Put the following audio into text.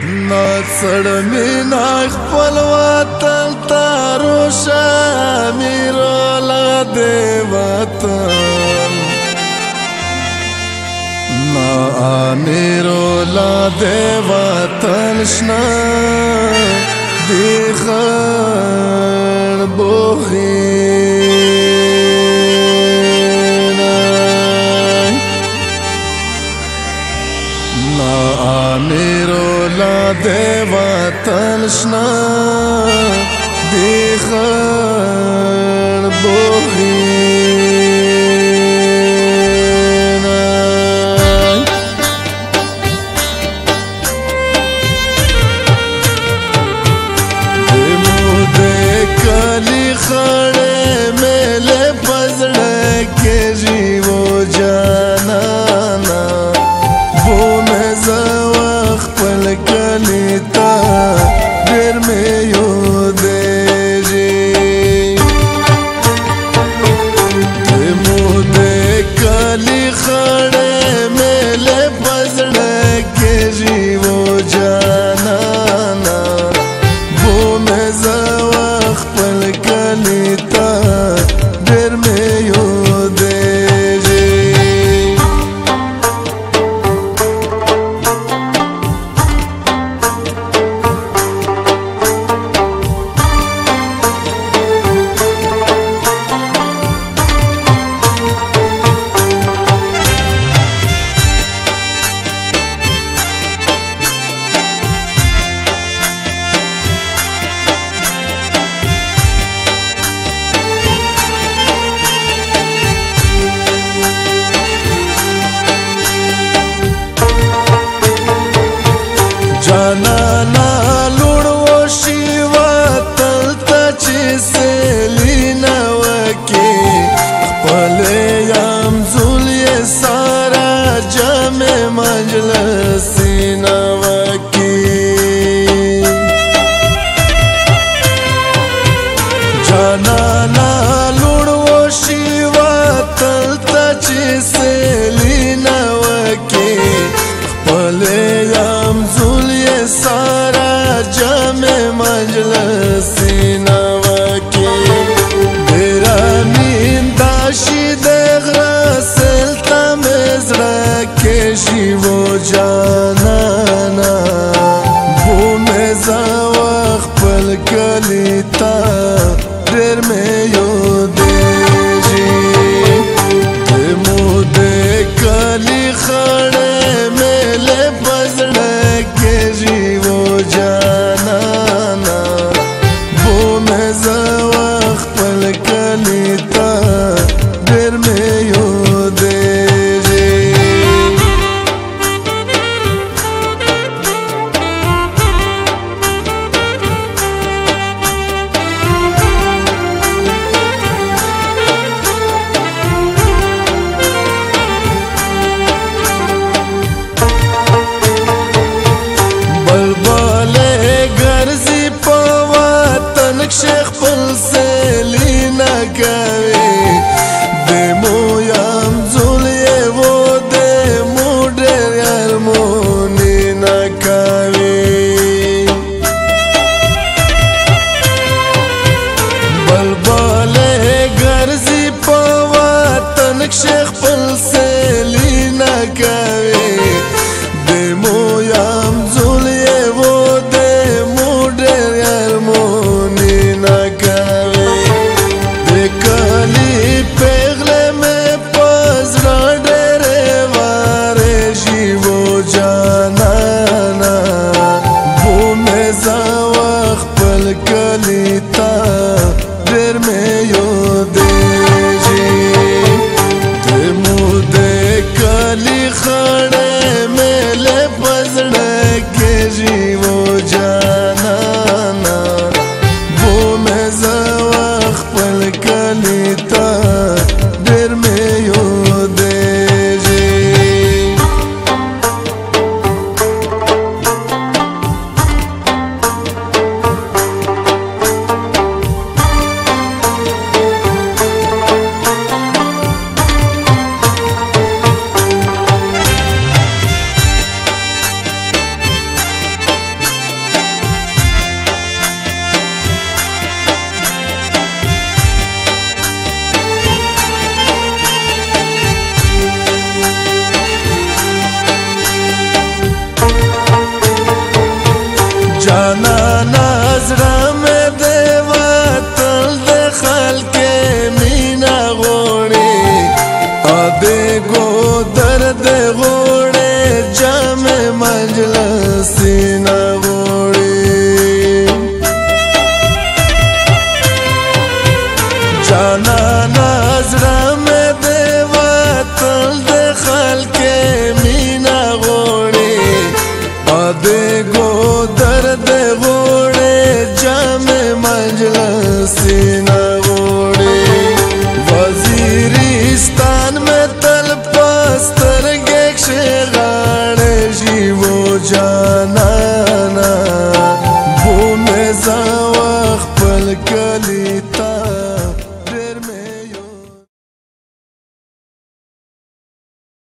ناڅړ مینا خپل وطن تارو شامیر لا دی وطن نا امیر لا دی وطن شنا دی خړ بوغین نا امیر لا دی وطن شنا دی خړ بوغین کلی خړې ملې پزړه کې جیو جانانا بو مې زوا خپل کلی تا ډېر مې یو دې مو دې کلی خړې ملې پزړه کې جیو جانانا بو مې زوا خپل کلی تا ډېر مې یو دې جانانا لوړ وشي وطن ته چې سیلینا وکي خپل یم زولیې سارا جمع مجلسینا وکي جانانا لوړ وشي وطن ته چې سیلینا وکي خپل یم سارا جمع مجلسینا وکی دیرا مین داشی دغرا سلطا مزرا کشی و جانانا بو مزا وخپل کلی تا دیر میں یو دیجی دیمو دے کلی خڑے میلے بزرا جیو جانانا بو مې زوا خپل کلی تا ډېر مې یو دې شیخ پل سیلینا کوي دمو یم زولیې و دمو ډېر یارمونی نه کوي بلبلې ګرځي په وطن شیخ پل سیلینا کوي دمو یم زولیې و دمو ډېر یارمونی जाना नजरा में देवा तल दे खल्क मीना गोड़े आदे गो दर्द गोड़े जामे मजलसी ना गोड़े जाना नजरा में देवा तल दे खल्क मीना गोड़े आदे गो दर्द गोड़े जामे मजलसी ना गोड़े वजीरिस्तान में तल पस्तर गेक्ष गाड़े जीवो जाना ना भूमे जाओ